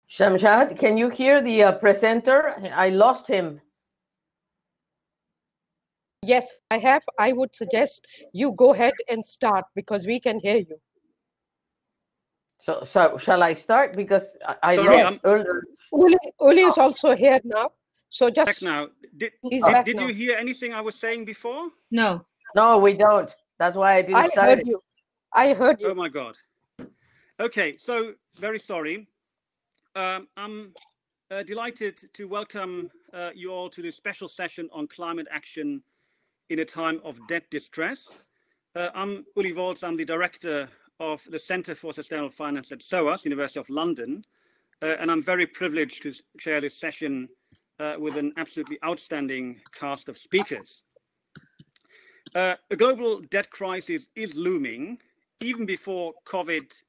Shamshad, can you hear the presenter? I lost him. Yes, I have. I would suggest you go ahead and start because we can hear you. So shall I start? Because I Sorry, lost earlier. Uli is also here now. So just now. Did now. you hear anything I was saying before? No. No, we don't. That's why I didn't start heard it. you. I heard you. Oh my God. Okay, so very sorry. I'm delighted to welcome you all to this special session on climate action in a time of debt distress. I'm Uli Volz. I'm the director of the Center for Sustainable Finance at SOAS, University of London, and I'm very privileged to chair this session with an absolutely outstanding cast of speakers. A global debt crisis is looming. Even before COVID,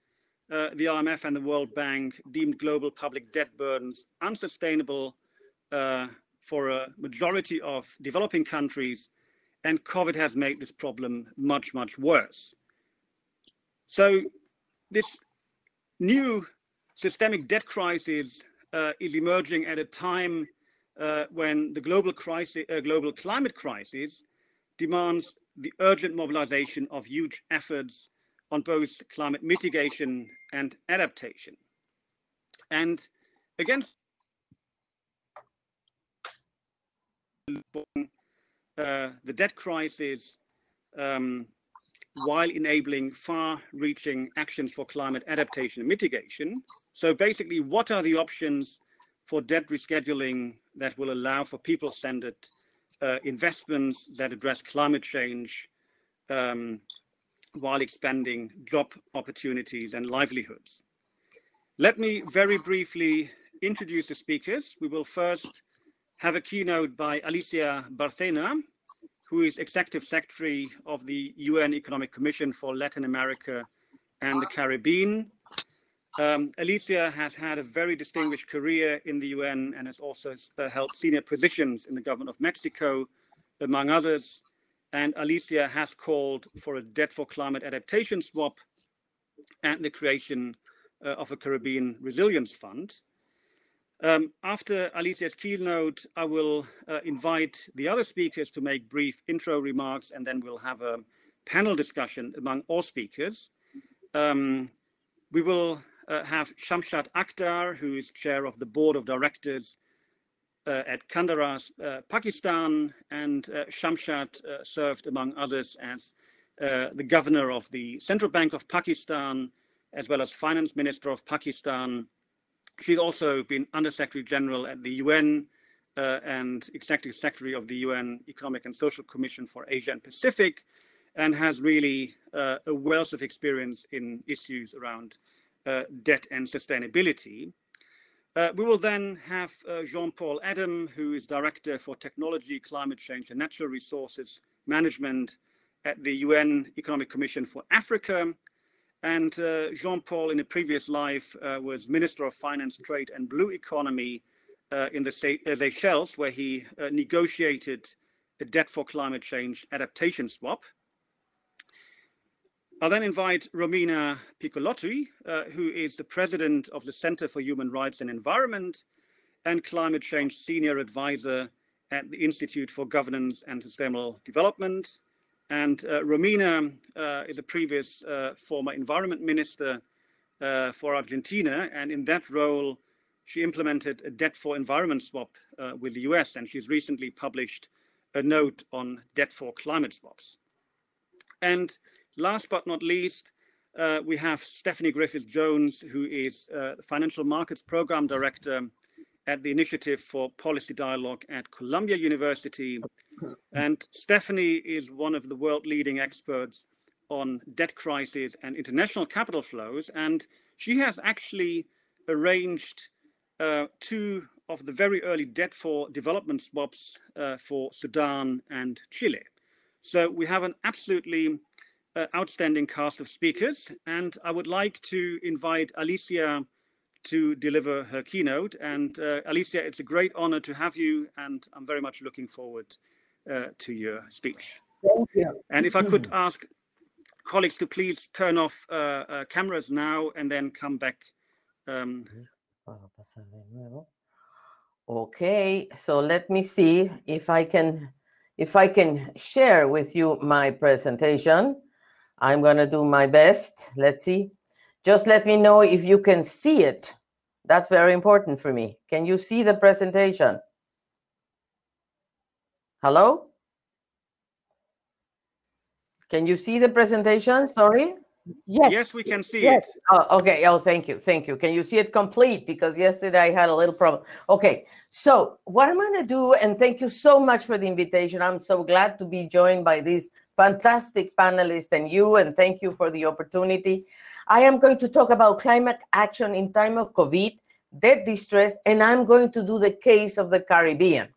the IMF and the World Bank deemed global public debt burdens unsustainable for a majority of developing countries, and COVID has made this problem much, much worse. So this new systemic debt crisis is emerging at a time when the global climate crisis demands the urgent mobilization of huge efforts on both climate mitigation and adaptation. And against the debt crisis, while enabling far-reaching actions for climate adaptation and mitigation. So basically, what are the options for debt rescheduling that will allow for people-centered investments that address climate change while expanding job opportunities and livelihoods? Let me very briefly introduce the speakers. We will first have a keynote by Alicia Barcena, who is Executive Secretary of the UN Economic Commission for Latin America and the Caribbean. Alicia has had a very distinguished career in the UN and has also held senior positions in the government of Mexico, among others. And Alicia has called for a debt for climate adaptation swap and the creation of a Caribbean Resilience Fund. After Alicia's keynote, I will invite the other speakers to make brief intro remarks, and then we'll have a panel discussion among all speakers. We will have Shamshad Akhtar, who is chair of the board of directors at Kandaras, Pakistan, and Shamshad served, among others, as the governor of the Central Bank of Pakistan, as well as finance minister of Pakistan. She's also been Undersecretary General at the UN and Executive Secretary of the UN Economic and Social Commission for Asia and Pacific, and has really a wealth of experience in issues around debt and sustainability. We will then have Jean-Paul Adam, who is Director for Technology, Climate Change and Natural Resources Management at the UN Economic Commission for Africa. And Jean-Paul, in a previous life, was Minister of Finance, Trade and Blue Economy in the Seychelles, where he negotiated a debt for climate change adaptation swap. I'll then invite Romina Piccolotti, who is the President of the Center for Human Rights and Environment and Climate Change Senior Advisor at the Institute for Governance and Sustainable Development. And Romina is a previous former environment minister for Argentina. And in that role, she implemented a debt for environment swap with the US. And she's recently published a note on debt for climate swaps. And last but not least, we have Stephanie Griffith-Jones, who is the Financial Markets Program Director at the Initiative for Policy Dialogue at Columbia University. And Stephanie is one of the world-leading experts on debt crisis and international capital flows. And she has actually arranged two of the very early debt for development swaps for Sudan and Chile. So we have an absolutely outstanding cast of speakers, and I would like to invite Alicia to deliver her keynote. And Alicia, it's a great honor to have you, and I'm very much looking forward to your speech. Thank you. And if I could ask colleagues to please turn off cameras now and then come back. Okay, so let me see if I can share with you my presentation. I'm going to do my best. Let's see. Just let me know if you can see it. That's very important for me. Can you see the presentation? Hello? Can you see the presentation? Sorry? Yes. Yes, we can see yes. it. Oh, okay. Oh, thank you. Thank you. Can you see it complete? Because yesterday I had a little problem. Okay. So what I'm going to do, and thank you so much for the invitation. I'm so glad to be joined by these fantastic panelists and you, and thank you for the opportunity. I am going to talk about climate action in time of COVID, debt distress, and I'm going to do the case of the Caribbean.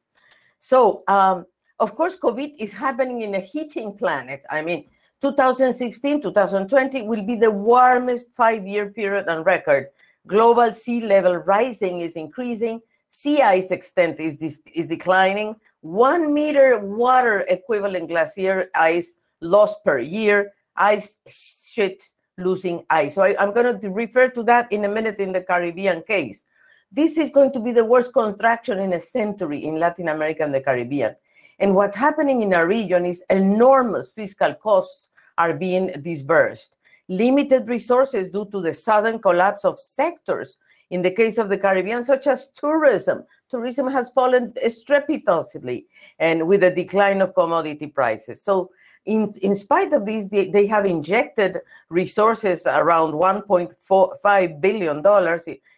So, of course, COVID is happening in a heating planet. I mean, 2016, 2020 will be the warmest 5-year period on record. Global sea level rising is increasing. Sea ice extent is declining. 1 meter water equivalent glacier ice lost per year. Ice sheets losing ice. So I'm going to refer to that in a minute in the Caribbean case. This is going to be the worst contraction in a century in Latin America and the Caribbean. And what's happening in our region is enormous fiscal costs are being disbursed. Limited resources due to the sudden collapse of sectors. In the case of the Caribbean, such as tourism. Tourism has fallen strepitously and with a decline of commodity prices. So in spite of this, they have injected resources around $1.5 billion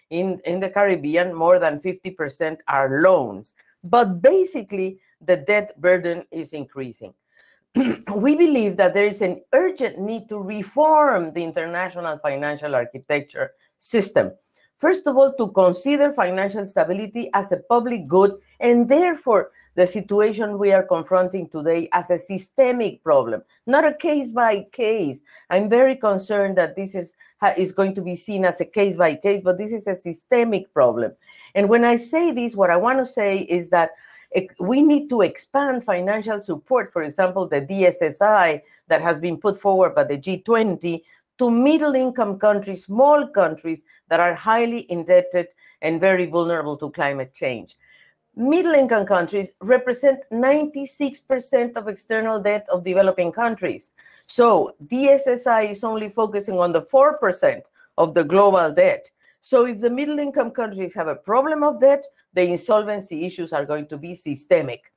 in the Caribbean. More than 50% are loans. But basically, the debt burden is increasing. We believe that there is an urgent need to reform the international financial architecture system. First of all, to consider financial stability as a public good, and therefore the situation we are confronting today as a systemic problem, not a case by case. I'm very concerned that this is going to be seen as a case by case, but this is a systemic problem. And when I say this, what I want to say is that we need to expand financial support, for example, the DSSI that has been put forward by the G20 to middle-income countries, small countries that are highly indebted and very vulnerable to climate change. Middle-income countries represent 96% of external debt of developing countries. So DSSI is only focusing on the 4% of the global debt. So if the middle-income countries have a problem of debt, the insolvency issues are going to be systemic.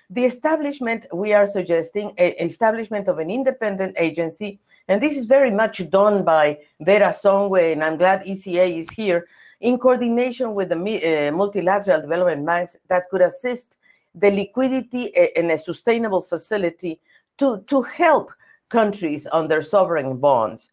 The establishment, we are suggesting, establishment of an independent agency, and this is very much done by Vera Songwe, and I'm glad ECA is here, in coordination with the multilateral development banks that could assist the liquidity in a sustainable facility to help countries on their sovereign bonds.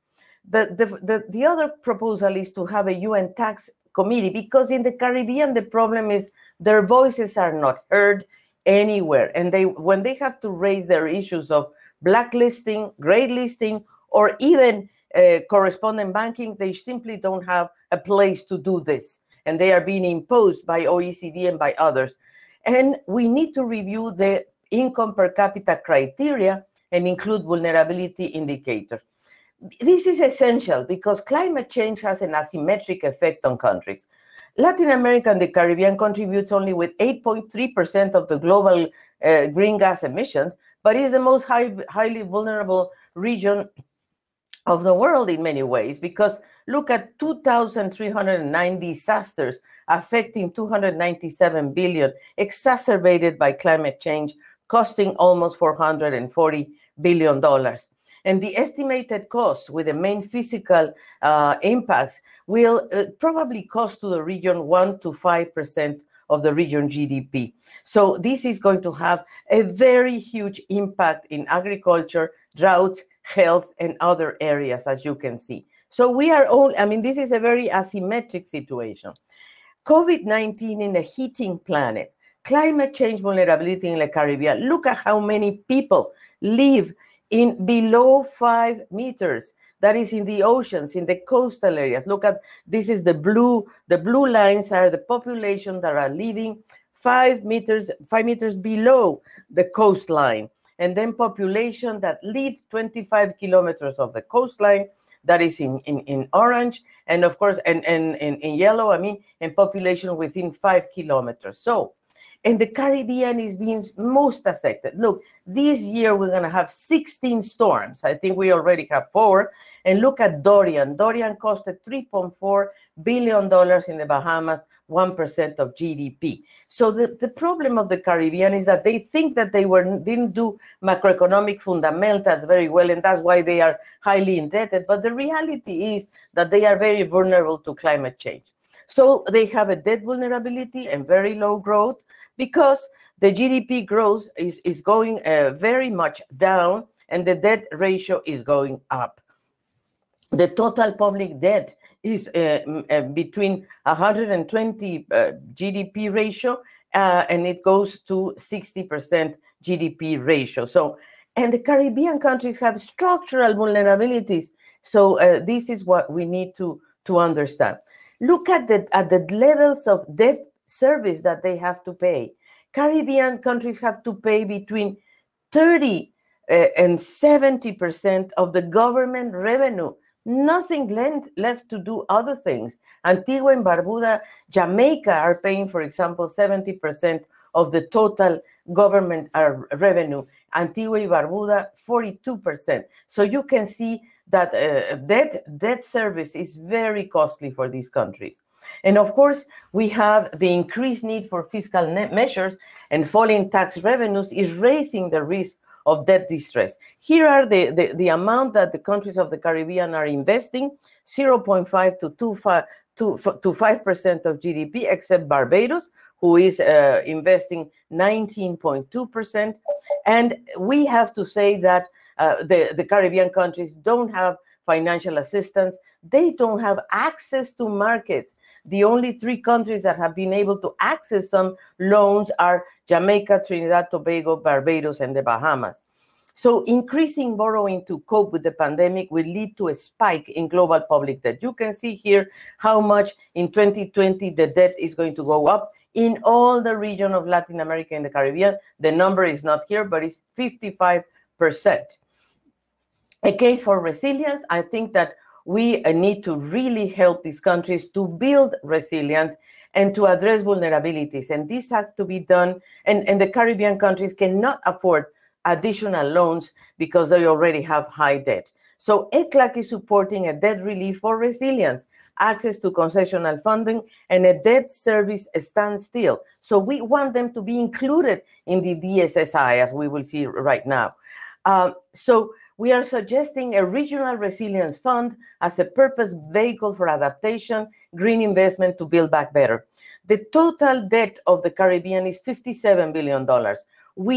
The other proposal is to have a UN tax committee, because in the Caribbean, the problem is their voices are not heard anywhere. And when they have to raise their issues of blacklisting, gray listing, or even correspondent banking, they simply don't have a place to do this. And they are being imposed by OECD and by others. And we need to review the income per capita criteria and include vulnerability indicators. This is essential because climate change has an asymmetric effect on countries. Latin America and the Caribbean contributes only with 8.3% of the global green gas emissions, but is the most highly vulnerable region of the world in many ways, because look at 2,309 disasters affecting 297 billion, exacerbated by climate change, costing almost $440 billion. And the estimated cost with the main physical impacts will probably cost to the region 1 to 5% of the region GDP. So this is going to have a very huge impact in agriculture, droughts, health, and other areas, as you can see. So we are all, I mean, this is a very asymmetric situation. COVID-19 in a heating planet, climate change vulnerability in the Caribbean. Look at how many people live in below 5 meters. That is in the oceans, in the coastal areas. Look at, this is the blue lines are the population that are living 5 meters below the coastline. And then population that live 25 kilometers of the coastline, that is in orange. And of course, and in yellow, I mean, and population within 5 kilometers. So, and the Caribbean is being most affected. Look, this year we're going to have 16 storms. I think we already have 4. And look at Dorian. Dorian costed $3.4 billion in the Bahamas, 1% of GDP. So the problem of the Caribbean is that they think that they didn't do macroeconomic fundamentals very well, and that's why they are highly indebted. But the reality is that they are very vulnerable to climate change. So they have a debt vulnerability and very low growth because the GDP growth is going very much down and the debt ratio is going up. The total public debt is between 120 GDP ratio and it goes to 60% GDP ratio. So, and the Caribbean countries have structural vulnerabilities. So this is what we need to understand. Look at the levels of debt service that they have to pay. Caribbean countries have to pay between 30 and 70% of the government revenue. Nothing left to do other things. Antigua and Barbuda, Jamaica are paying, for example, 70% of the total government revenue. Antigua and Barbuda, 42%. So you can see that debt service is very costly for these countries. And of course, we have the increased need for fiscal measures, and falling tax revenues is raising the risk of debt distress. Here are the amount that the countries of the Caribbean are investing, 0.5 to 5% of GDP, except Barbados, who is investing 19.2%. And we have to say that the Caribbean countries don't have financial assistance. They don't have access to markets. The only 3 countries that have been able to access some loans are Jamaica, Trinidad, Tobago, Barbados, and the Bahamas. So increasing borrowing to cope with the pandemic will lead to a spike in global public debt. You can see here how much in 2020 the debt is going to go up in all the region of Latin America and the Caribbean. The number is not here, but it's 55%. A case for resilience, I think that we need to really help these countries to build resilience and to address vulnerabilities. And this has to be done, and the Caribbean countries cannot afford additional loans because they already have high debt. So ECLAC is supporting a debt relief for resilience, access to concessional funding, and a debt service standstill. So we want them to be included in the DSSI, as we will see right now. So we are suggesting a regional resilience fund as a purpose vehicle for adaptation, green investment to build back better. The total debt of the Caribbean is $57 billion.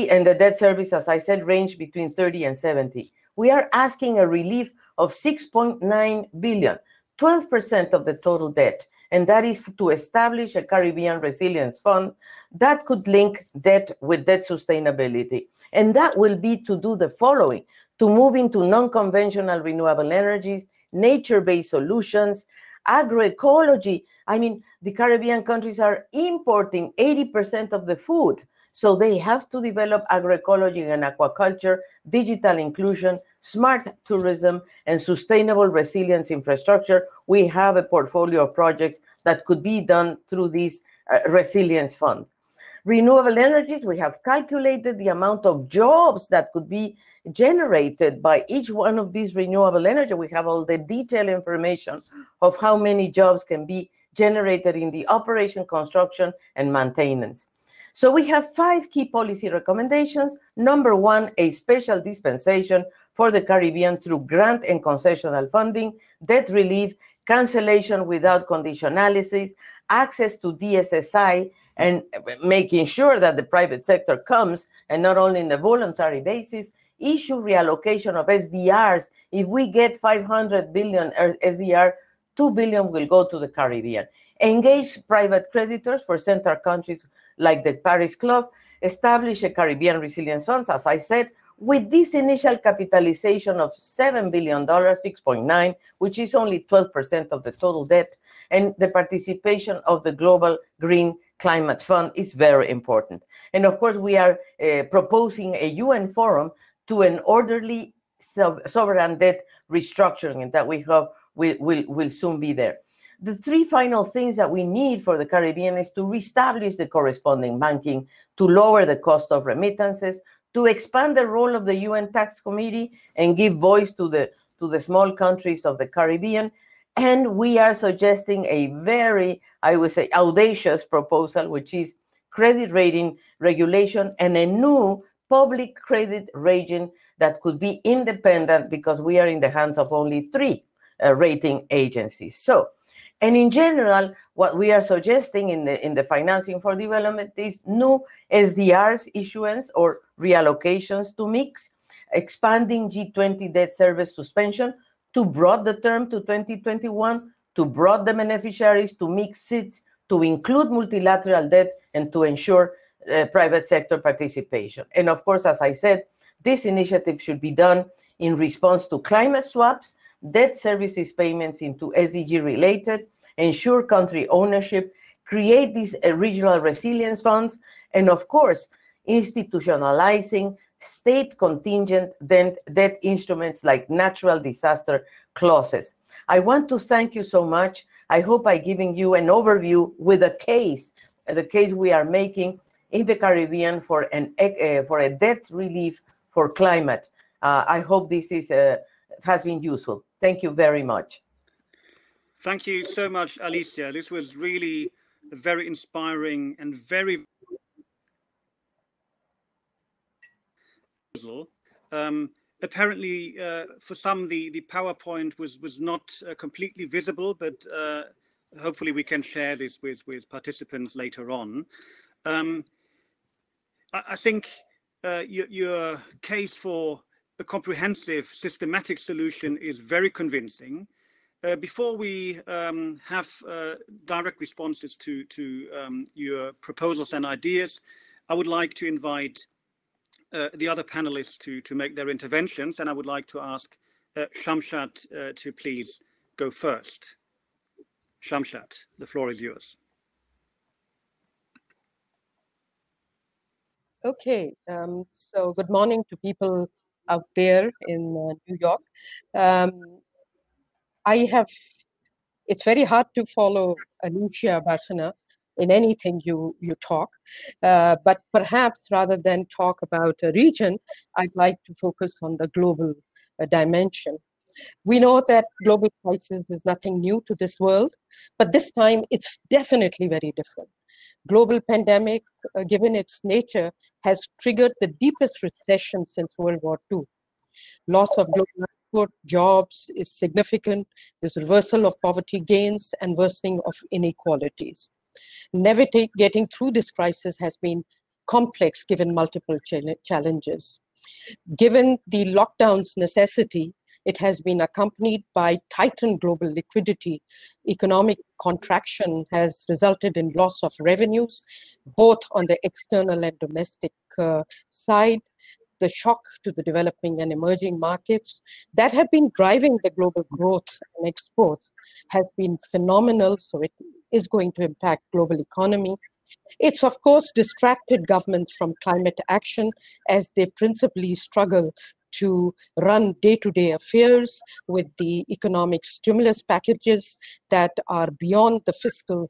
And the debt service, as I said, range between 30 and 70. We are asking a relief of 6.9 billion, 12% of the total debt. And that is to establish a Caribbean resilience fund that could link debt with debt sustainability. And that will be to do the following: to move into non-conventional renewable energies, nature-based solutions, agroecology. I mean, the Caribbean countries are importing 80% of the food. So they have to develop agroecology and aquaculture, digital inclusion, smart tourism, and sustainable resilience infrastructure. We have a portfolio of projects that could be done through this resilience fund. Renewable energies, we have calculated the amount of jobs that could be generated by each one of these renewable energy. We have all the detailed information of how many jobs can be generated in the operation, construction, and maintenance. So we have 5 key policy recommendations. Number 1, a special dispensation for the Caribbean through grant and concessional funding, debt relief, cancellation without conditionalities, access to DSSI, and making sure that the private sector comes, and not only in a voluntary basis, issue reallocation of SDRs. If we get 500 billion SDR, 2 billion will go to the Caribbean. Engage private creditors for central countries like the Paris Club, establish a Caribbean resilience fund. As I said, with this initial capitalization of $7 billion, 6.9, which is only 12% of the total debt, and the participation of the Global Green Climate Fund is very important. And of course, we are proposing a UN forum to an orderly sovereign debt restructuring, and that we hope will soon be there. The three final things that we need for the Caribbean is to reestablish the corresponding banking, to lower the cost of remittances, to expand the role of the UN Tax Committee and give voice to the small countries of the Caribbean. And we are suggesting a very, I would say, audacious proposal, which is credit rating regulation and a new public credit rating that could be independent, because we are in the hands of only three rating agencies. So, and in general, what we are suggesting in the financing for development is new SDRs issuance or reallocations to mix, expanding G20 debt service suspension to broaden the term to 2021, to broaden the beneficiaries, to mix seats, to include multilateral debt, and to ensure private sector participation. And of course, as I said, this initiative should be done in response to climate swaps, debt services payments into SDG related, ensure country ownership, create these regional resilience funds, and of course, institutionalizing state contingent debt instruments like natural disaster clauses. I want to thank you so much. I hope I'm giving you an overview with a case, the case we are making in the Caribbean for a debt relief for climate. I hope this has been useful. Thank you very much. Thank you so much, Alicia. This was really very inspiring and very apparently for some the PowerPoint was not completely visible, but hopefully we can share this with participants later on. I think your case for a comprehensive systematic solution is very convincing. Before we have direct responses to your proposals and ideas, I would like to invite the other panelists to make their interventions, and I would like to ask Shamshat to please go first. Shamshat, the floor is yours. Okay, so good morning to people out there in New York. It's very hard to follow Alicia Barcena in anything you talk, but perhaps rather than talk about a region, I'd like to focus on the global dimension. We know that global crisis is nothing new to this world, but this time it's definitely very different. Global pandemic, given its nature, has triggered the deepest recession since World War II. Loss of global output, jobs is significant. There's reversal of poverty gains and worsening of inequalities. Navigating through this crisis has been complex given multiple challenges. Given the lockdown's necessity, it has been accompanied by tightened global liquidity. Economic contraction has resulted in loss of revenues, both on the external and domestic side. The shock to the developing and emerging markets that have been driving the global growth and exports has been phenomenal, so it is going to impact global economy. It's, of course, distracted governments from climate action as they principally struggle to run day-to-day affairs with the economic stimulus packages that are beyond the fiscal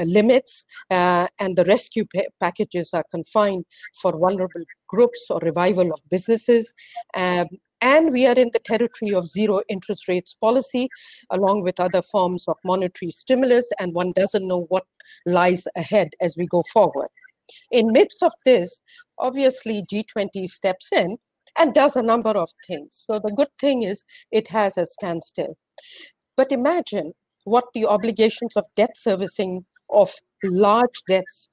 limits, and the rescue packages are confined for vulnerable groups or revival of businesses. And we are in the territory of zero interest rates policy, along with other forms of monetary stimulus, and one doesn't know what lies ahead as we go forward. In midst of this, obviously G20 steps in and does a number of things. So the good thing is it has a standstill. But imagine what the obligations of debt servicing of large debts,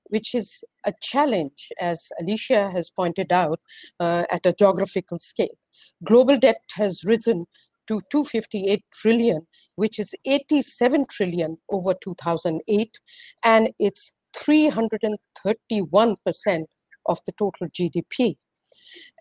which is a challenge, as Alicia has pointed out, at a geographical scale. Global debt has risen to 258 trillion, which is 87 trillion over 2008, and it's 331% of the total GDP.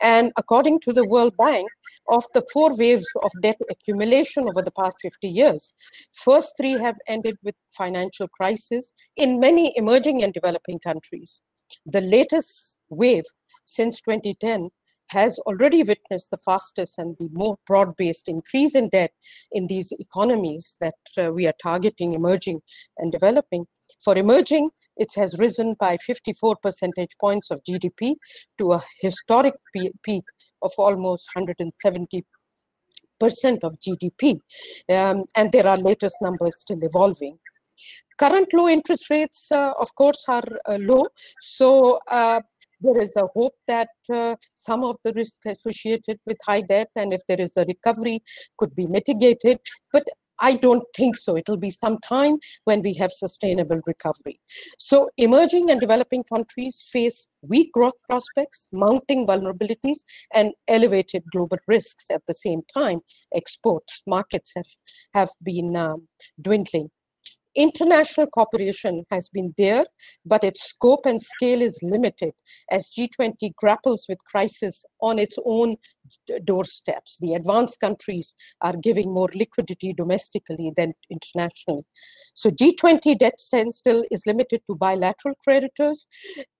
And according to the World Bank, of the 4 waves of debt accumulation over the past 50 years, first 3 have ended with financial crisis in many emerging and developing countries. The latest wave since 2010 has already witnessed the fastest and the more broad-based increase in debt in these economies that we are targeting, emerging and developing. For emerging, it has risen by 54 percentage points of GDP to a historic peak of almost 170% of GDP. And there are latest numbers still evolving. Current low interest rates, of course, are low. So there is a hope that some of the risks associated with high debt, and if there is a recovery, could be mitigated. But I don't think so. It'll be some time when we have sustainable recovery. So emerging and developing countries face weak growth prospects, mounting vulnerabilities, and elevated global risks at the same time. Export markets have been dwindling. International cooperation has been there, but its scope and scale is limited as G20 grapples with crisis on its own doorsteps. The advanced countries are giving more liquidity domestically than internationally. So G20 debt standstill is limited to bilateral creditors,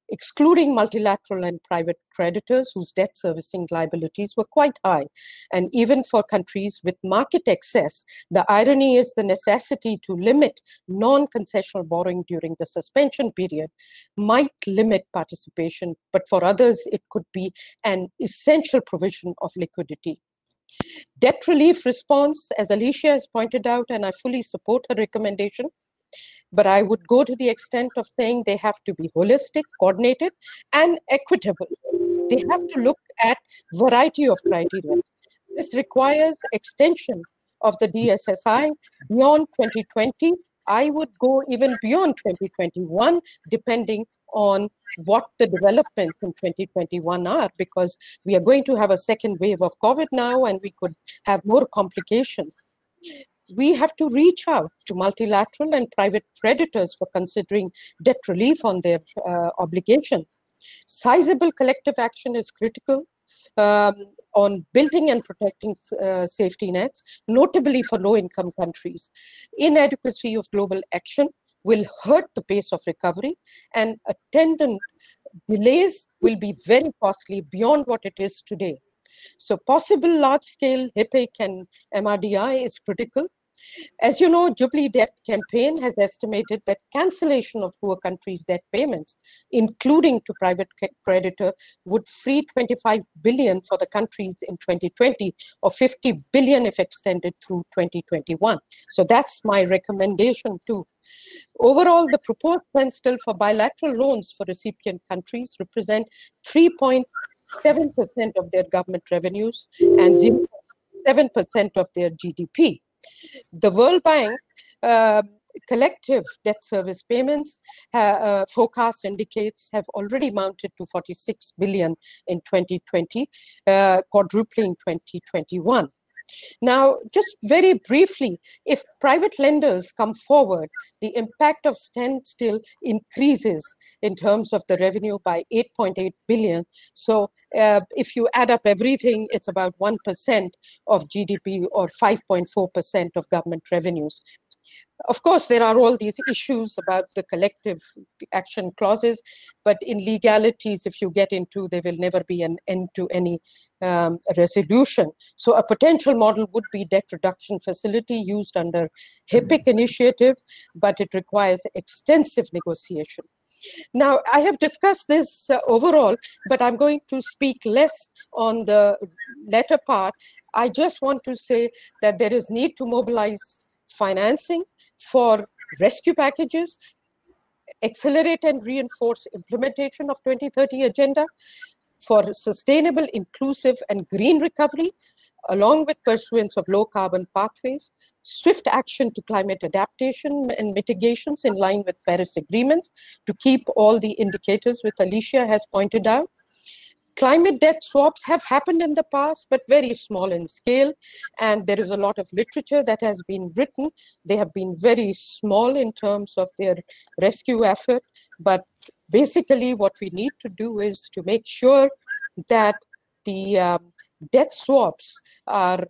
excluding multilateral and private creditors whose debt servicing liabilities were quite high. And even for countries with market access, the irony is the necessity to limit non-concessional borrowing during the suspension period might limit participation, but for others, it could be an essential provision of liquidity. Debt relief response, as Alicia has pointed out, and I fully support her recommendation, but I would go to the extent of saying they have to be holistic, coordinated, and equitable. They have to look at variety of criteria. This requires extension of the DSSI beyond 2020. I would go even beyond 2021, depending on what the developments in 2021 are, because we are going to have a second wave of COVID now, and we could have more complications. We have to reach out to multilateral and private creditors for considering debt relief on their obligation. Sizable collective action is critical on building and protecting safety nets, notably for low-income countries. Inadequacy of global action will hurt the pace of recovery, and attendant delays will be very costly beyond what it is today. So possible large-scale HIPIC and MRDI is critical. As you know, Jubilee Debt Campaign has estimated that cancellation of poor countries' debt payments, including to private creditor, would free 25 billion for the countries in 2020, or 50 billion if extended through 2021. So that's my recommendation too. Overall, the proposed standstill for bilateral loans for recipient countries represent 3.7% of their government revenues and 0.7% of their GDP. The World Bank collective debt service payments forecast indicates have already mounted to 46 billion in 2020, quadrupling 2021. Now, just very briefly, if private lenders come forward, the impact of standstill increases in terms of the revenue by 8.8 billion. So if you add up everything, it's about 1% of GDP or 5.4% of government revenues. Of course, there are all these issues about the collective action clauses, but in legalities, if you get into, there will never be an end to any resolution. So a potential model would be debt reduction facility used under HIPIC initiative, but it requires extensive negotiation. Now, I have discussed this overall, but I'm going to speak less on the latter part. I just want to say that there is need to mobilize financing for rescue packages, accelerate and reinforce implementation of 2030 agenda for sustainable, inclusive, and green recovery, along with pursuance of low carbon pathways, swift action to climate adaptation and mitigations in line with Paris agreements to keep all the indicators which Alicia has pointed out. Climate debt swaps have happened in the past, but very small in scale. And there is a lot of literature that has been written. They have been very small in terms of their rescue effort. But basically what we need to do is to make sure that the debt swaps are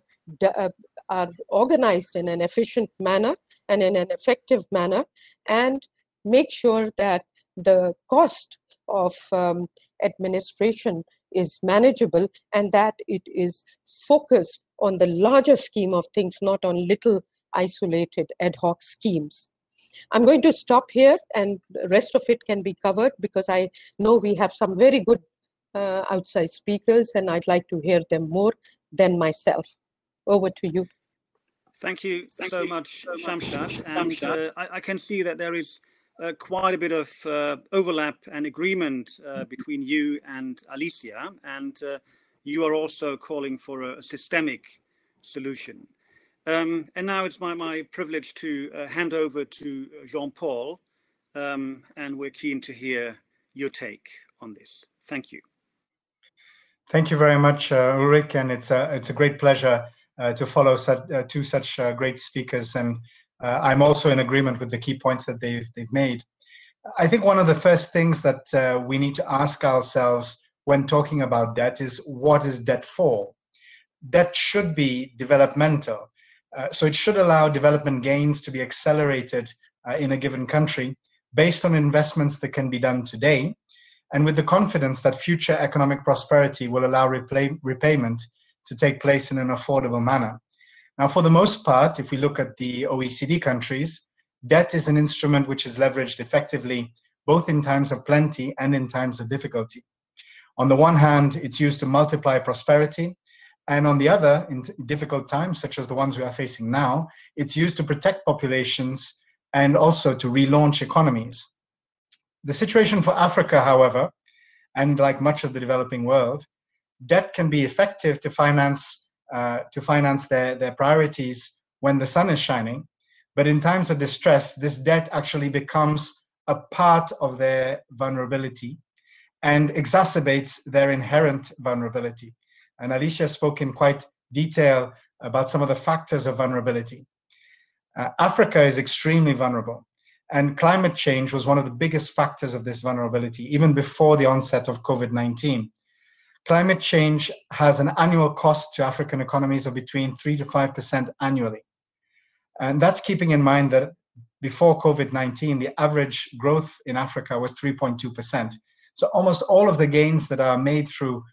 organized in an efficient manner and in an effective manner, and make sure that the cost of administration is manageable and that it is focused on the larger scheme of things, not on little isolated ad hoc schemes. I'm going to stop here, and the rest of it can be covered because I know we have some very good outside speakers, and I'd like to hear them more than myself. Over to you. Thank you so much, Shamshad. And I can see that there is quite a bit of overlap and agreement between you and Alicia, and you are also calling for a systemic solution. And now it's my privilege to hand over to Jean-Paul, and we're keen to hear your take on this. Thank you. Thank you very much, Ulrich, and it's a great pleasure to follow two such great speakers, and I'm also in agreement with the key points that they've made. I think one of the first things that we need to ask ourselves when talking about debt is, what is debt for? Debt should be developmental. So it should allow development gains to be accelerated in a given country based on investments that can be done today, and with the confidence that future economic prosperity will allow repayment to take place in an affordable manner. Now, for the most part, if we look at the OECD countries, debt is an instrument which is leveraged effectively, both in times of plenty and in times of difficulty. On the one hand, it's used to multiply prosperity, and on the other, in difficult times, such as the ones we are facing now, it's used to protect populations and also to relaunch economies. The situation for Africa, however, and like much of the developing world, debt can be effective to finance their priorities when the sun is shining, but in times of distress, this debt actually becomes a part of their vulnerability and exacerbates their inherent vulnerability. And Alicia spoke in quite detail about some of the factors of vulnerability. Africa is extremely vulnerable, and climate change was one of the biggest factors of this vulnerability, even before the onset of COVID-19. Climate change has an annual cost to African economies of between 3 to 5% annually. And that's keeping in mind that before COVID-19, the average growth in Africa was 3.2%. So almost all of the gains that are made through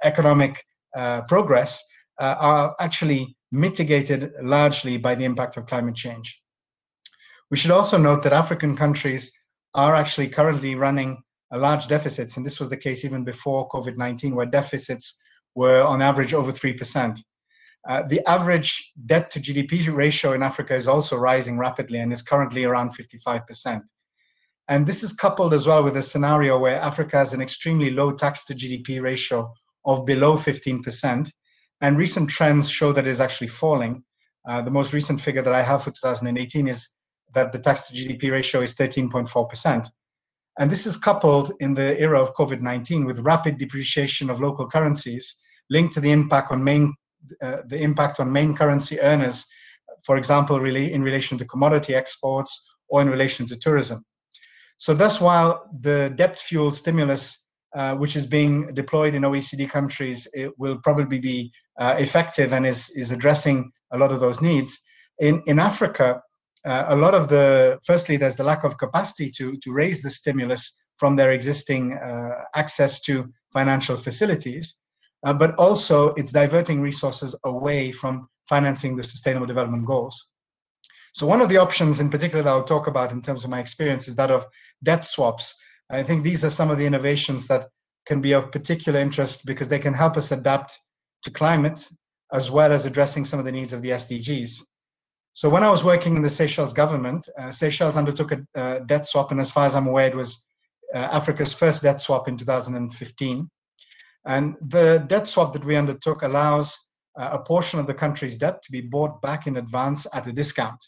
economic progress are actually mitigated largely by the impact of climate change. We should also note that African countries are actually currently running large deficits, and this was the case even before COVID-19, where deficits were on average over 3%. The average debt to GDP ratio in Africa is also rising rapidly and is currently around 55%. And this is coupled as well with a scenario where Africa has an extremely low tax to GDP ratio of below 15%. And recent trends show that it is actually falling. The most recent figure that I have for 2018 is that the tax to GDP ratio is 13.4%. And this is coupled in the era of COVID-19 with rapid depreciation of local currencies linked to the impact on main currency earners, for example, in relation to commodity exports or in relation to tourism. So thus, while the debt-fueled stimulus, which is being deployed in OECD countries, it will probably be effective and is addressing a lot of those needs. In Africa, a lot of firstly, there's the lack of capacity to raise the stimulus from their existing access to financial facilities, but also it's diverting resources away from financing the Sustainable Development Goals. So one of the options in particular that I'll talk about in terms of my experience is that of debt swaps. I think these are some of the innovations that can be of particular interest because they can help us adapt to climate as well as addressing some of the needs of the SDGs. So when I was working in the Seychelles government, Seychelles undertook a debt swap, and as far as I'm aware, it was Africa's first debt swap in 2015. And the debt swap that we undertook allows a portion of the country's debt to be bought back in advance at a discount.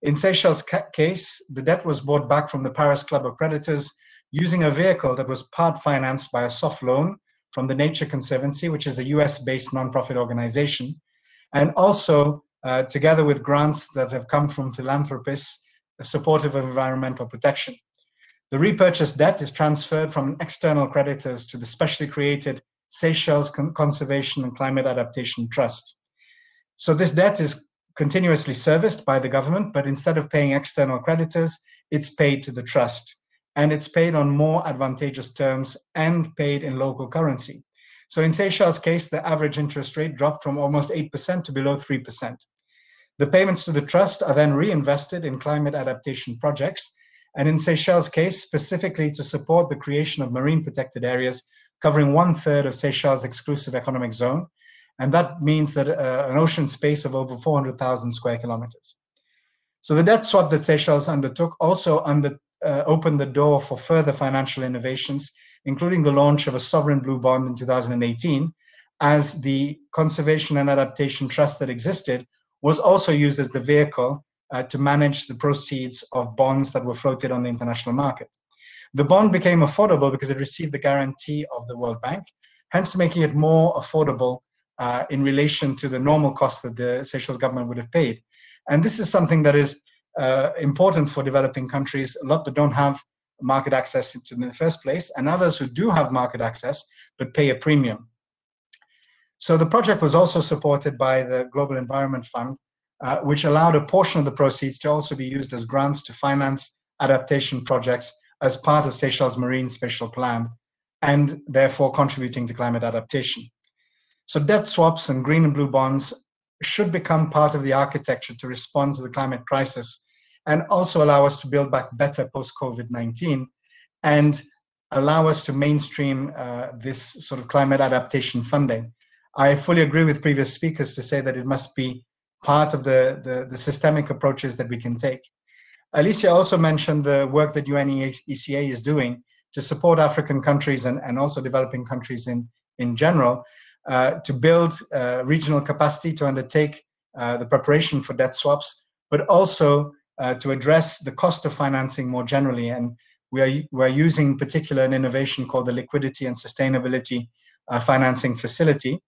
In Seychelles' case, the debt was bought back from the Paris Club of Creditors using a vehicle that was part financed by a soft loan from the Nature Conservancy, which is a US-based nonprofit organization, and also together with grants that have come from philanthropists supportive of environmental protection. The repurchased debt is transferred from external creditors to the specially created Seychelles Conservation and Climate Adaptation Trust. So this debt is continuously serviced by the government, but instead of paying external creditors, it's paid to the trust. And it's paid on more advantageous terms and paid in local currency. So in Seychelles' case, the average interest rate dropped from almost 8% to below 3%. The payments to the trust are then reinvested in climate adaptation projects, and in Seychelles' case, specifically to support the creation of marine protected areas covering 1/3 of Seychelles' exclusive economic zone. And that means that an ocean space of over 400,000 square kilometers. So the debt swap that Seychelles undertook also opened the door for further financial innovations, including the launch of a sovereign blue bond in 2018, as the conservation and adaptation trust that existed was also used as the vehicle to manage the proceeds of bonds that were floated on the international market. The bond became affordable because it received the guarantee of the World Bank, hence making it more affordable in relation to the normal cost that the Seychelles government would have paid. And this is something that is important for developing countries, a lot that don't have market access in the first place, and others who do have market access but pay a premium. So the project was also supported by the Global Environment Fund, which allowed a portion of the proceeds to also be used as grants to finance adaptation projects as part of Seychelles' Marine Spatial Plan, and therefore contributing to climate adaptation. So debt swaps and green and blue bonds should become part of the architecture to respond to the climate crisis, and also allow us to build back better post-COVID-19 and allow us to mainstream this sort of climate adaptation funding. I fully agree with previous speakers to say that it must be part of the systemic approaches that we can take. Alicia also mentioned the work that UNECA is doing to support African countries and also developing countries in general, to build regional capacity to undertake the preparation for debt swaps, but also to address the cost of financing more generally. And we're using in particular an innovation called the Liquidity and Sustainability Financing Facility,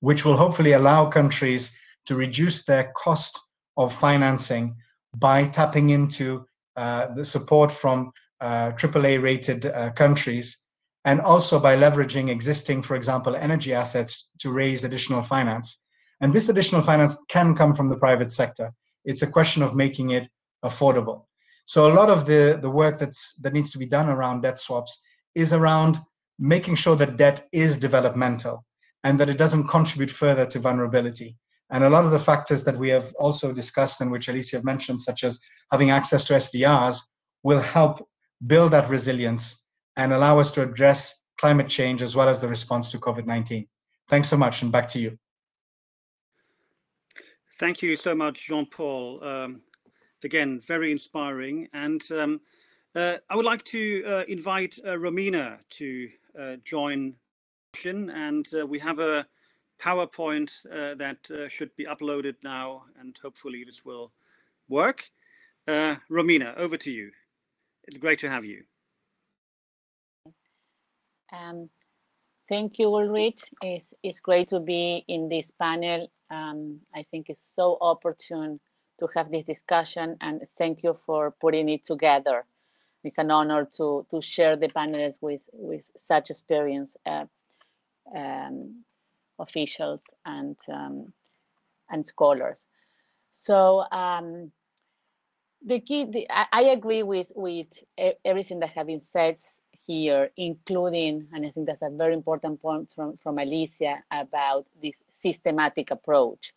which will hopefully allow countries to reduce their cost of financing by tapping into the support from AAA rated countries, and also by leveraging existing, for example, energy assets to raise additional finance. And this additional finance can come from the private sector. It's a question of making it affordable. So a lot of the work that needs to be done around debt swaps is around making sure that debt is developmental and that it doesn't contribute further to vulnerability. And a lot of the factors that we have also discussed and which Alicia mentioned, such as having access to SDRs, will help build that resilience and allow us to address climate change as well as the response to COVID-19. Thanks so much, and back to you. Thank you so much, Jean-Paul. Again, very inspiring. And I would like to invite Romina to join, and we have a PowerPoint that should be uploaded now, and hopefully this will work. Romina, over to you. It's great to have you. Thank you, Ulrich. It's great to be in this panel. I think it's so opportune to have this discussion, and thank you for putting it together. It's an honor to share the panels with such experienced officials and scholars. So the key, I agree with everything that has been said here, including, and I think that's a very important point from Alicia about this systematic approach.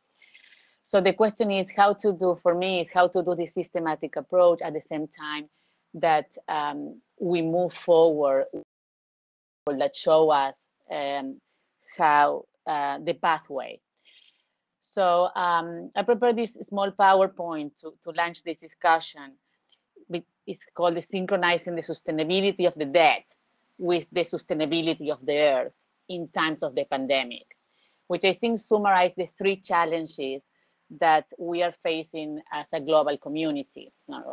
So the question is how to do, for me, is how to do this systematic approach at the same time that we move forward, that show us how the pathway. So I prepared this small PowerPoint to launch this discussion. It's called the synchronizing the sustainability of the debt with the sustainability of the earth in times of the pandemic, which I think summarize the three challenges that we are facing as a global community,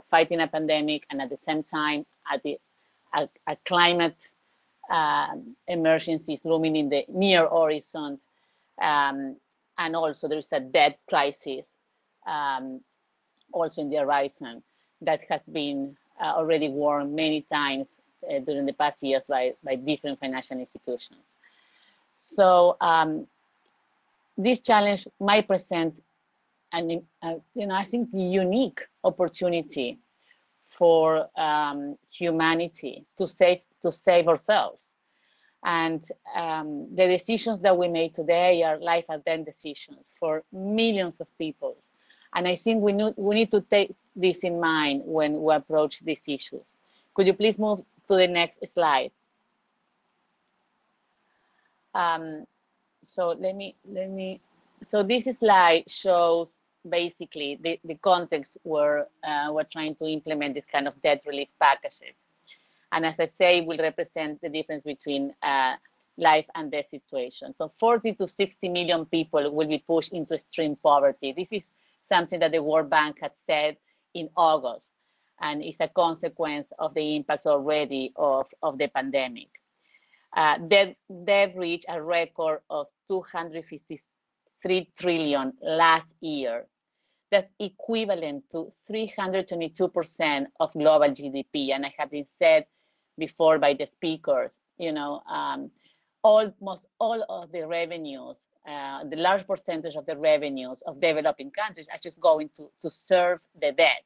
fighting a pandemic, and at the same time, a climate emergency is looming in the near horizon, and also there is a debt crisis also in the horizon that has been already warned many times during the past years by different financial institutions. So this challenge might present an, I think, unique opportunity for humanity to save ourselves. And the decisions that we made today are life and death decisions for millions of people. And I think we need to take this in mind when we approach these issues. Could you please move to the next slide? So so this slide shows basically the context where we're trying to implement this kind of debt relief packages. And as I say, will represent the difference between life and death situation. So 40 to 60 million people will be pushed into extreme poverty. This is something that the World Bank had said in August, and it's a consequence of the impacts already of the pandemic. Debt reached a record of 253 trillion last year. That's equivalent to 322% of global GDP. And I have been said before by the speakers, almost all of the revenues, the large percentage of the revenues of developing countries are just going to serve the debt.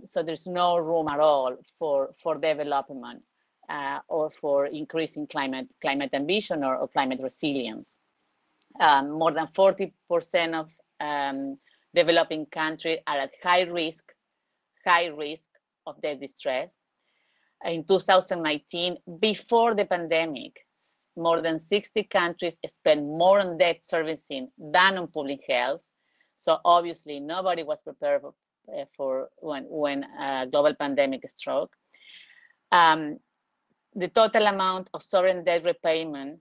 So there's no room at all for development or for increasing climate ambition or climate resilience. More than 40% of developing countries are at high risk of debt distress. In 2019, before the pandemic, more than 60 countries spent more on debt servicing than on public health. So obviously, nobody was prepared for when a global pandemic struck. The total amount of sovereign debt repayment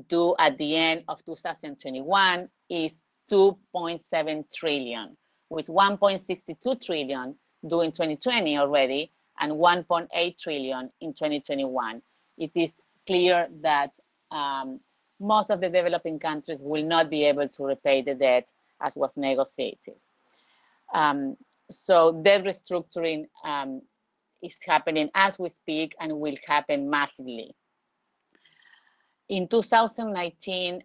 due at the end of 2021 is 2.7 trillion, with 1.62 trillion due in 2020 already, and 1.8 trillion in 2021. It is clear that most of the developing countries will not be able to repay the debt as was negotiated. So debt restructuring is happening as we speak and will happen massively. In 2019,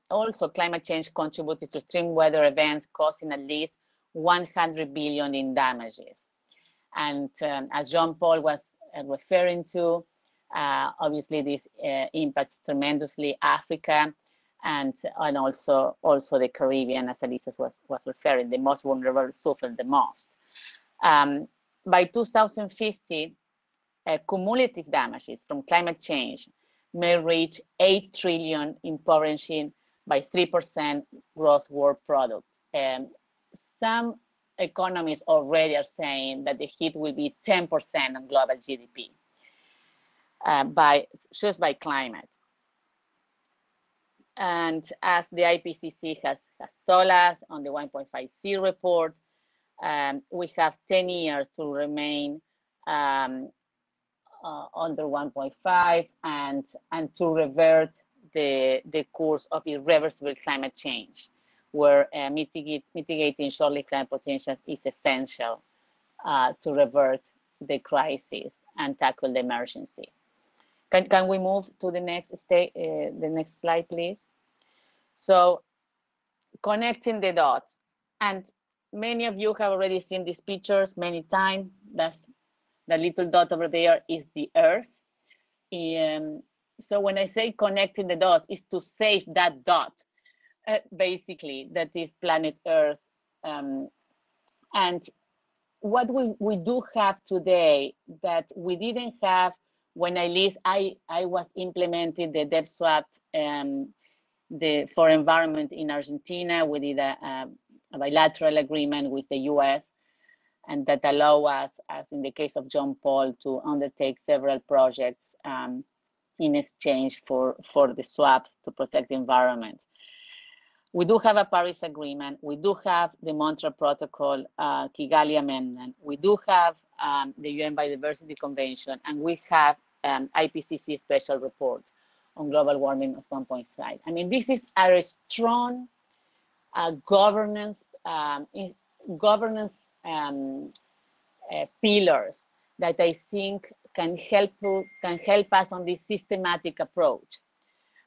also climate change contributed to extreme weather events causing at least 100 billion in damages. And as Jean-Paul was referring to, obviously this impacts tremendously Africa and also the Caribbean, as Alicia was referring. The most vulnerable suffer the most. By 2050, cumulative damages from climate change may reach 8 trillion, impoverishing by 3% gross world product. Some economists already are saying that the hit will be 10% on global GDP just by climate. And as the IPCC has told us on the 1.5C report, we have 10 years to remain under 1.5 and to revert the course of irreversible climate change, where mitigating short-lived climate potential is essential to revert the crisis and tackle the emergency. Can we move to the next slide, please? So, connecting the dots, and many of you have already seen these pictures many times. That's the little dot over there is the Earth. So when I say connecting the dots, is to save that dot, basically, that is planet Earth. And what we do have today that we didn't have when I was implementing the debt swap for environment in Argentina. We did a bilateral agreement with the US, and that allow us, as in the case of John Paul, to undertake several projects in exchange for the swap to protect the environment. We do have a Paris Agreement. We do have the Montreal Protocol, Kigali Amendment. We do have the UN Biodiversity Convention, and we have IPCC Special Report on global warming of 1.5. I mean, this is a strong governance pillars that I think can help us on this systematic approach.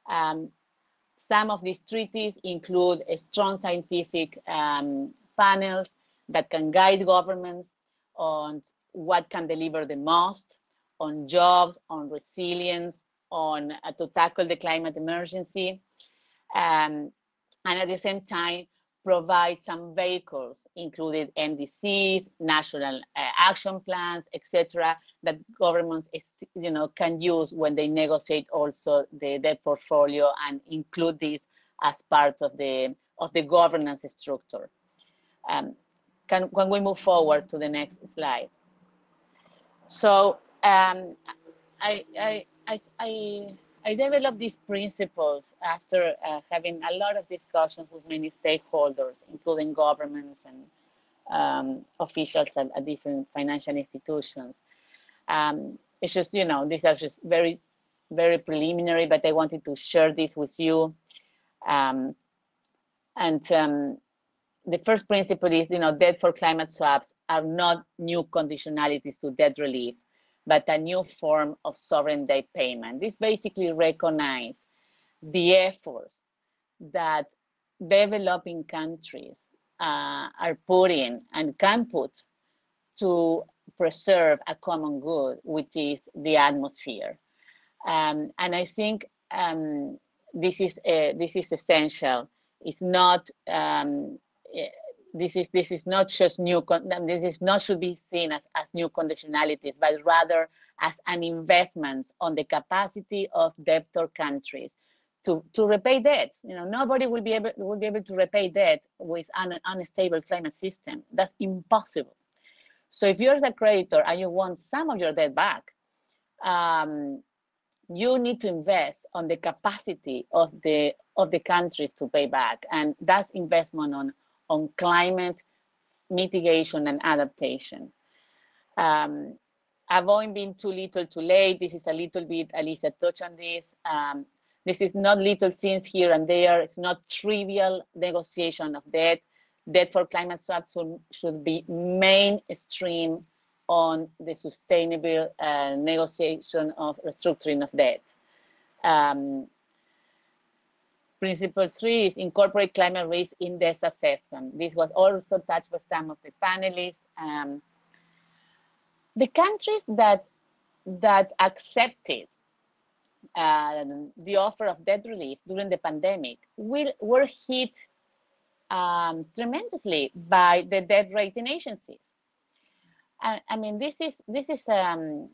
Some of these treaties include strong scientific panels that can guide governments on what can deliver the most, on jobs, on resilience, on to tackle the climate emergency, and at the same time provide some vehicles, including NDCs, national action plans, etc., that governments, can use when they negotiate also the debt portfolio and include this as part of the governance structure. Can we move forward to the next slide? So I developed these principles after having a lot of discussions with many stakeholders, including governments and officials at different financial institutions. It's just, these are just very, very preliminary, but I wanted to share this with you. The first principle is, debt for climate swaps are not new conditionalities to debt relief, but a new form of sovereign debt payment. This basically recognizes the efforts that developing countries are putting and can put to preserve a common good, which is the atmosphere. And I think this is essential. It's not. This is not just new. This is not should be seen as new conditionalities, but rather as an investment on the capacity of debtor countries to repay debt. Nobody will be able to repay debt with an unstable climate system. That's impossible. So if you're the creditor and you want some of your debt back, you need to invest on the capacity of the countries to pay back, and that's investment on climate mitigation and adaptation. Avoid being too little too late. This is a little bit, Alicia touched on this. This is not little things here and there. It's not trivial negotiation of debt. Debt for climate swaps should be mainstream on the sustainable negotiation of restructuring of debt. Principle 3 is incorporate climate risk in debt assessment. This was also touched by some of the panelists. The countries that accepted the offer of debt relief during the pandemic were hit tremendously by the debt rating agencies. I mean, this is and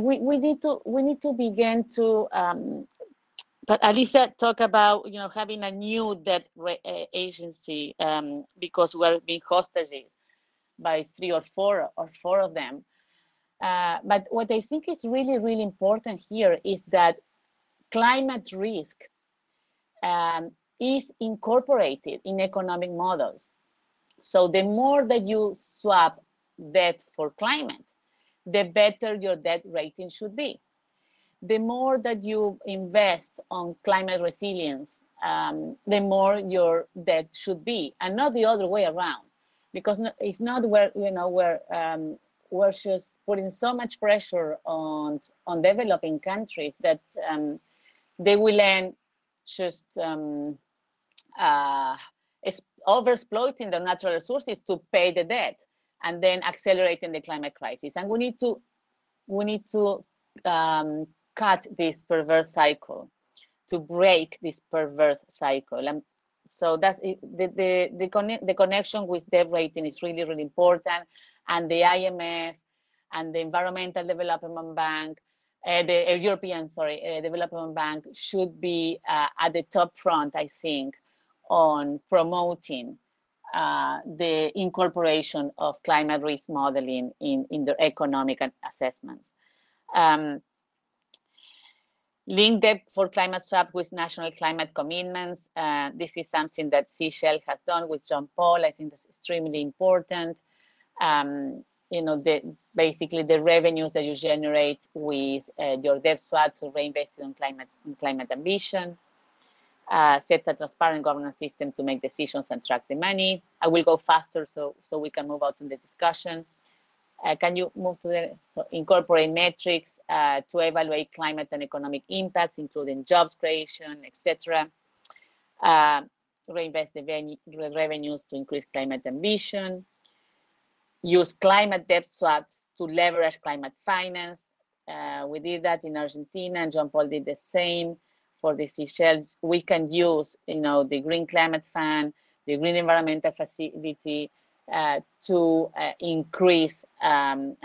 we need to begin to. But Alicia talked about having a new debt agency because we're being hostages by 3 or 4 of them. But what I think is really, really important here is that climate risk is incorporated in economic models. So the more that you swap debt for climate, the better your debt rating should be. The more that you invest on climate resilience, the more your debt should be, and not the other way around. Because if not, we're just putting so much pressure on developing countries that they will end just overexploiting the natural resources to pay the debt, and then accelerating the climate crisis. And we need to cut this perverse cycle, to break this perverse cycle. And so that's the connection with debt rating is really, really important. And the IMF and the Environmental Development Bank, the European Development Bank should be at the top front, I think, on promoting the incorporation of climate risk modeling in their economic assessments. Link debt for climate swap with national climate commitments. This is something that Seychelles has done with Jean Paul. I think that's extremely important. Basically the revenues that you generate with your debt swaps are reinvested in climate ambition. Set a transparent governance system to make decisions and track the money. I will go faster so we can move out to the discussion. Can you move to the, so incorporate metrics to evaluate climate and economic impacts, including jobs creation, etc. Reinvest the revenues to increase climate ambition. Use climate debt swaps to leverage climate finance. We did that in Argentina, and John Paul did the same for the Seychelles. We can use, the Green Climate Fund, the Green Environmental Facility to increase and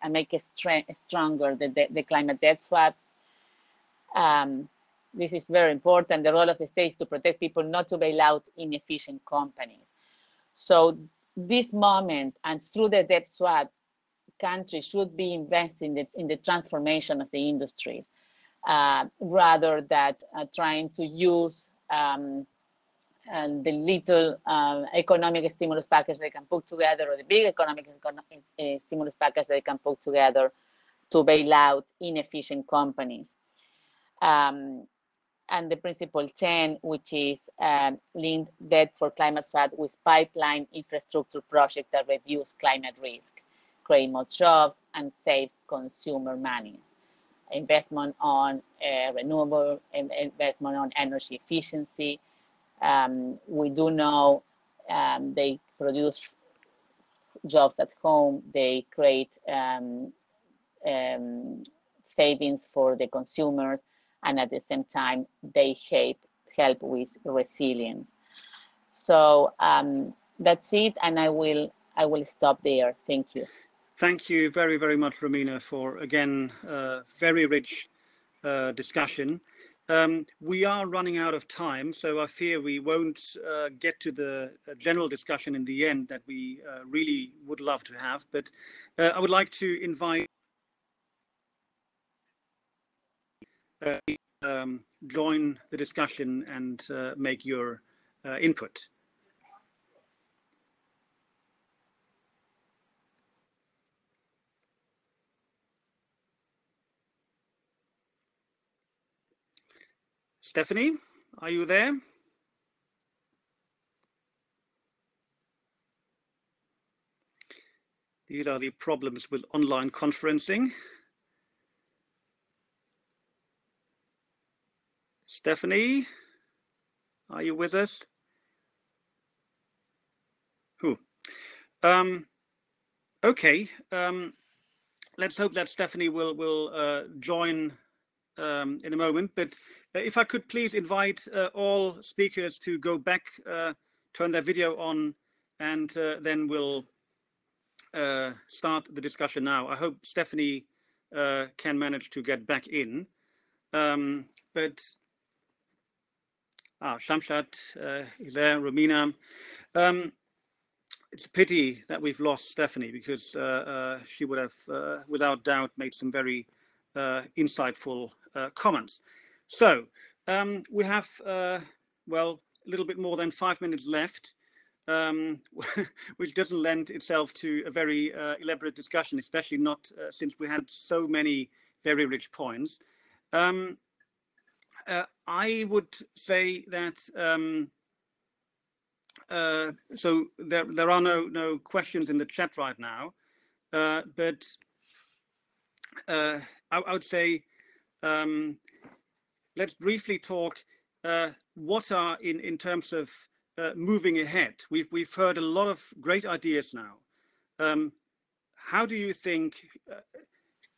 make it stronger the climate debt swap. This is very important. The role of the state is to protect people, not to bail out inefficient companies. So this moment, and through the debt swap, countries should be investing in the transformation of the industries, rather than trying to use the little economic stimulus package they can put together, or the big economic stimulus package they can put together to bail out inefficient companies. And the principle 10, which is link debt for climate swap with pipeline infrastructure projects that reduce climate risk, create more jobs, and saves consumer money. Investment on renewable, investment on energy efficiency. We do know they produce jobs at home, they create savings for the consumers, and at the same time, they help with resilience. So that's it, and I will stop there. Thank you. Thank you very, very much, Romina, for, again, very rich discussion. We are running out of time, so I fear we won't get to the general discussion in the end that we really would love to have. But I would like to invite join the discussion and make your input. Stephanie, are you there? These are the problems with online conferencing. Stephanie, are you with us? Okay, let's hope that Stephanie will join in a moment, but if I could please invite all speakers to go back, turn their video on, and then we'll start the discussion now. I hope Stephanie can manage to get back in. But Shamshat is there, Romina. It's a pity that we've lost Stephanie, because she would have, without doubt, made some very insightful comments. So we have, well, a little bit more than 5 minutes left, which doesn't lend itself to a very elaborate discussion, especially not since we had so many very rich points. I would say that so there are no questions in the chat right now, but I would say let's briefly talk what are in terms of moving ahead. We've heard a lot of great ideas now. How do you think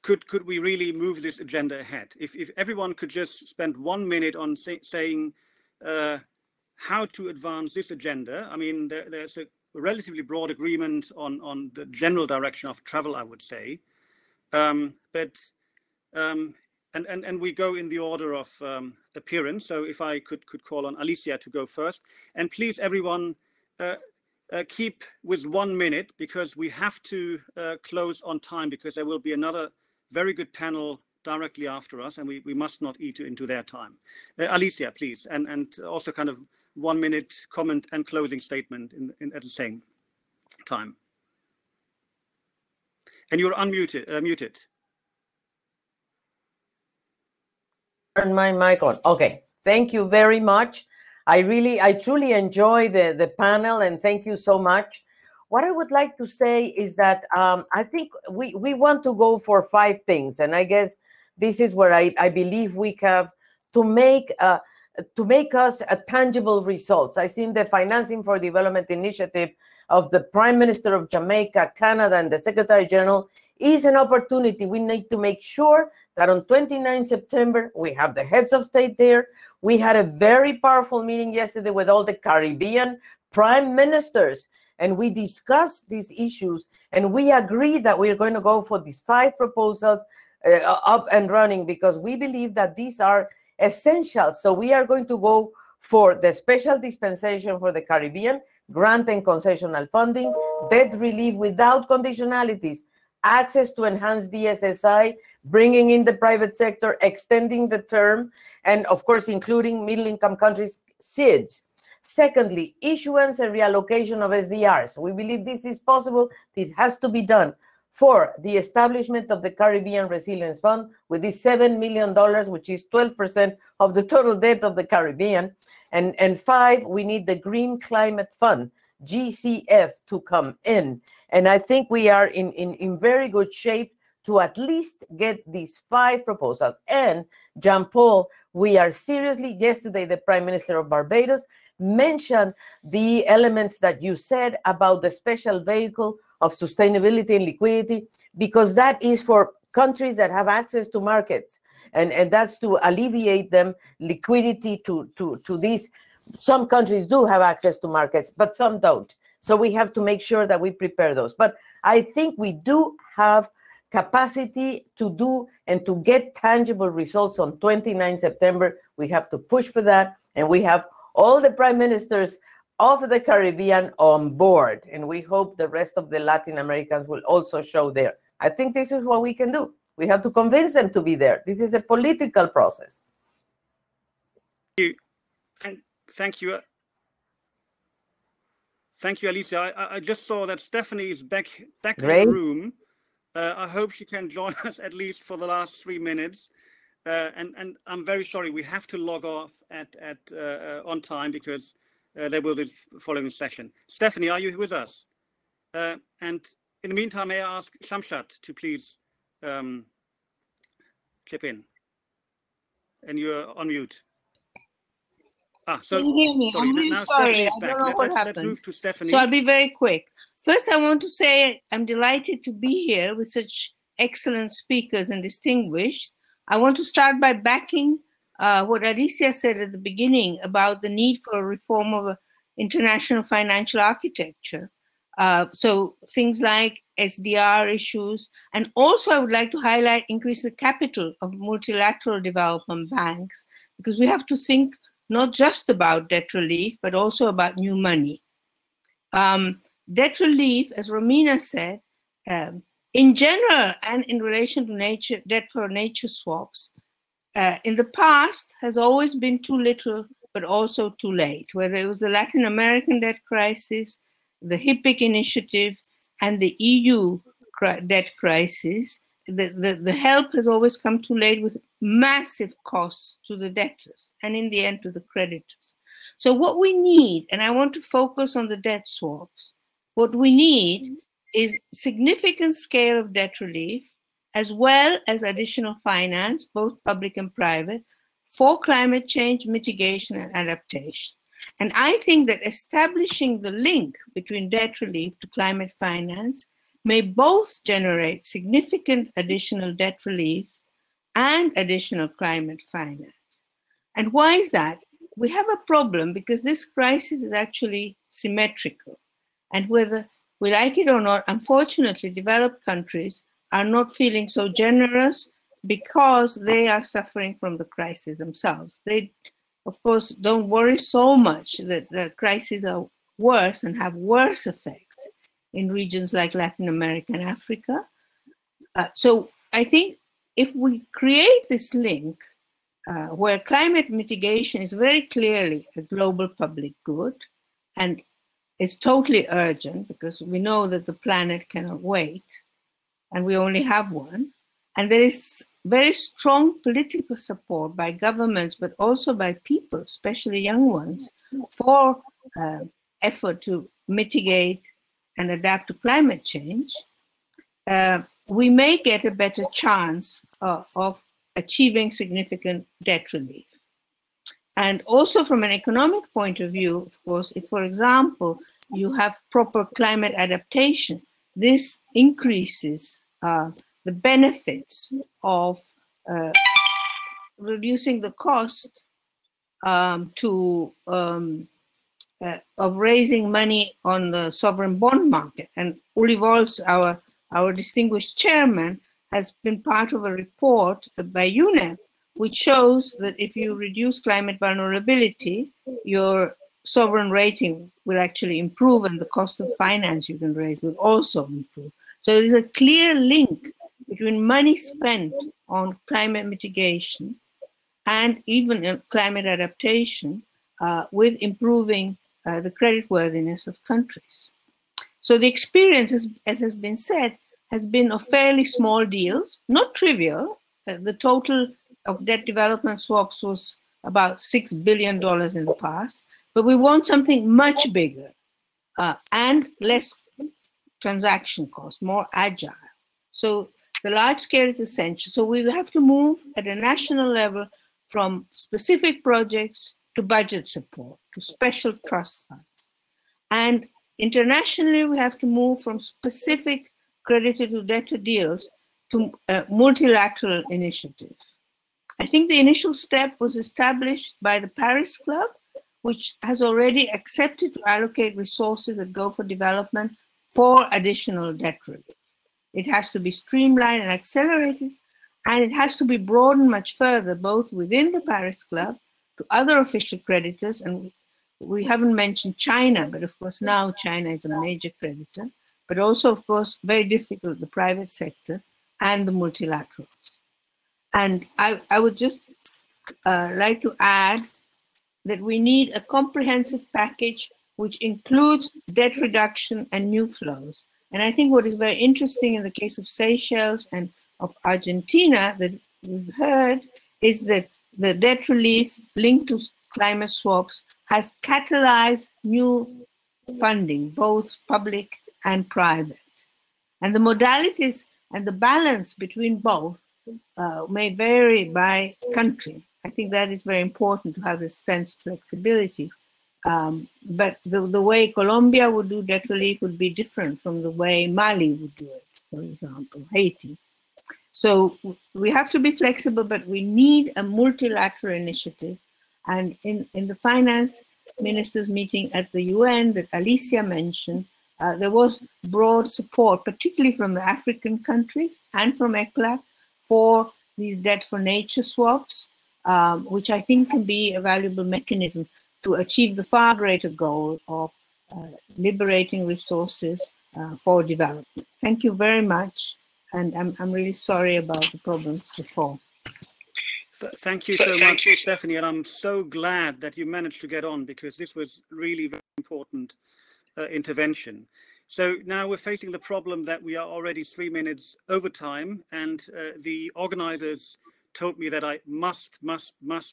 could we really move this agenda ahead? If everyone could just spend 1 minute on saying how to advance this agenda. I mean, there's a relatively broad agreement on the general direction of travel, I would say. But we go in the order of appearance. So if I could call on Alicia to go first, and please everyone keep with 1 minute, because we have to close on time, because there will be another very good panel directly after us, and we must not eat into their time. Alicia, please, and also kind of 1 minute comment and closing statement at the same time. And you're unmuted, muted. Turn my mic on. Okay, thank you very much. I truly enjoy the panel, and thank you so much. what I would like to say is that I think we want to go for 5 things, and I guess this is where I believe we have to make us a tangible results. I think the Financing for Development initiative of the Prime Minister of Jamaica, Canada, and the Secretary General is an opportunity. We need to make sure that on 29 September, we have the heads of state there. We had a very powerful meeting yesterday with all the Caribbean prime ministers, and we discussed these issues, and we agreed that we're going to go for these 5 proposals up and running, because we believe that these are essential. So we are going to go for the special dispensation for the Caribbean, grant and concessional funding, debt relief without conditionalities, access to enhanced DSSI, bringing in the private sector, extending the term, and of course, including middle-income countries, SIDS. Secondly, issuance and reallocation of SDRs. We believe this is possible. It has to be done for the establishment of the Caribbean Resilience Fund with this $7 million, which is 12% of the total debt of the Caribbean. And 5, we need the Green Climate Fund, GCF, to come in. And I think we are in very good shape to at least get these 5 proposals. And Jean-Paul, we are seriously, yesterday the Prime Minister of Barbados mentioned the elements that you said about the special vehicle of sustainability and liquidity, because that is for countries that have access to markets. And that's to alleviate them liquidity to these. Some countries do have access to markets, but some don't. So we have to make sure that we prepare those. But I think we do have capacity to do and to get tangible results on 29 September. We have to push for that. And we have all the prime ministers of the Caribbean on board. And we hope the rest of the Latin Americans will also show there. I think this is what we can do. We have to convince them to be there. This is a political process. Thank you. Thank you, Alicia. I just saw that Stephanie is back in the room. I hope she can join us at least for the last 3 minutes. And I'm very sorry, we have to log off on time because there will be the following session. Stephanie, are you with us? And in the meantime, may I ask Shamshat to please clip in? And you're on mute. Can you hear me? Sorry. I'm really sorry. I don't know what happened. Let's move to Stephanie. So I'll be very quick. First, I want to say I'm delighted to be here with such excellent speakers and distinguished. I want to start by backing what Alicia said at the beginning about the need for a reform of international financial architecture. So things like SDR issues. And also I would like to highlight increase the capital of multilateral development banks, because we have to think not just about debt relief, but also about new money. Debt relief, as Romina said, in general and in relation to debt for nature swaps, in the past has always been too little, but also too late. Whether it was the Latin American debt crisis, the HIPC initiative, and the EU debt crisis, the help has always come too late with massive costs to the debtors and in the end to the creditors. So what we need, and I want to focus on the debt swaps, what we need is significant scale of debt relief as well as additional finance, both public and private, for climate change mitigation and adaptation. And I think that establishing the link between debt relief to climate finance may both generate significant additional debt relief and additional climate finance. And why is that? We have a problem because this crisis is actually symmetrical. And whether we like it or not, unfortunately, developed countries are not feeling so generous because they are suffering from the crisis themselves. They, of course, don't worry so much that the crises are worse and have worse effects in regions like Latin America and Africa. So I think if we create this link where climate mitigation is very clearly a global public good and is totally urgent because we know that the planet cannot wait and we only have one, and there is very strong political support by governments, but also by people, especially young ones, for effort to mitigate and adapt to climate change, we may get a better chance of achieving significant debt relief. And also from an economic point of view, of course, if, for example, you have proper climate adaptation, this increases the benefits of reducing the cost of raising money on the sovereign bond market. And Uli Wolfs, our distinguished chairman, has been part of a report by UNEP, which shows that if you reduce climate vulnerability, your sovereign rating will actually improve, and the cost of finance you can raise will also improve. So there's a clear link between money spent on climate mitigation and even climate adaptation with improving the creditworthiness of countries. So the experience, as has been said, has been of fairly small deals, not trivial. The total of debt development swaps was about $6 billion in the past, but we want something much bigger and less transaction costs, more agile. So the large scale is essential. So we have to move at a national level from specific projects to budget support, to special trust funds. And internationally, we have to move from specific creditor to debtor deals to multilateral initiatives. I think the initial step was established by the Paris Club, which has already accepted to allocate resources that go for development for additional debt relief. It has to be streamlined and accelerated, and it has to be broadened much further, both within the Paris Club to other official creditors. And we haven't mentioned China, but of course now China is a major creditor, but also, of course, very difficult, the private sector and the multilaterals. And I would just like to add that we need a comprehensive package which includes debt reduction and new flows. And I think what is very interesting in the case of Seychelles and of Argentina that we've heard is that the debt relief linked to climate swaps has catalyzed new funding, both public and private. And the modalities and the balance between both may vary by country. I think that is very important to have this sense of flexibility. But the way Colombia would do debt relief would be different from the way Mali would do it, for example, Haiti. So we have to be flexible, but we need a multilateral initiative. And in the finance ministers meeting at the UN that Alicia mentioned, there was broad support, particularly from the African countries and from ECLA, for these debt for nature swaps, which I think can be a valuable mechanism to achieve the far greater goal of liberating resources for development. Thank you very much. And I'm really sorry about the problems before. Thank you so much, Stephanie. And I'm so glad that you managed to get on, because this was really very important intervention. So now we're facing the problem that we are already 3 minutes over time, and the organizers told me that I must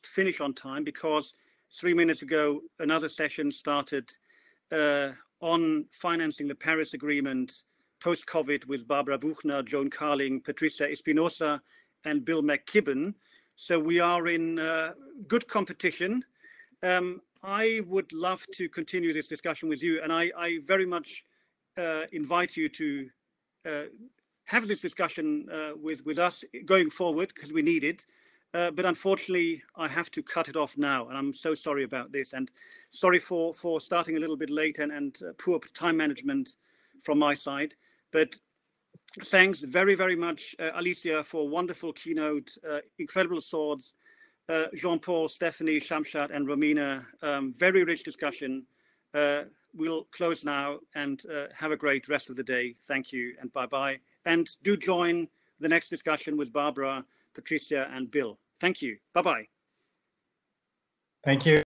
finish on time, because 3 minutes ago another session started on financing the Paris Agreement post-COVID with Barbara Buchner, Joan Carling, Patricia Espinosa, and Bill McKibben. So we are in good competition. I would love to continue this discussion with you, and I very much invite you to have this discussion with us going forward, because we need it. But unfortunately, I have to cut it off now, and I'm so sorry about this, and sorry for starting a little bit late and poor time management from my side. But thanks very, very much, Alicia, for a wonderful keynote, incredible swords, Jean-Paul, Stephanie, Shamshat, and Romina, very rich discussion. We'll close now, and have a great rest of the day. Thank you, and bye-bye. And do join the next discussion with Barbara, Patricia, and Bill. Thank you. Bye-bye. Thank you.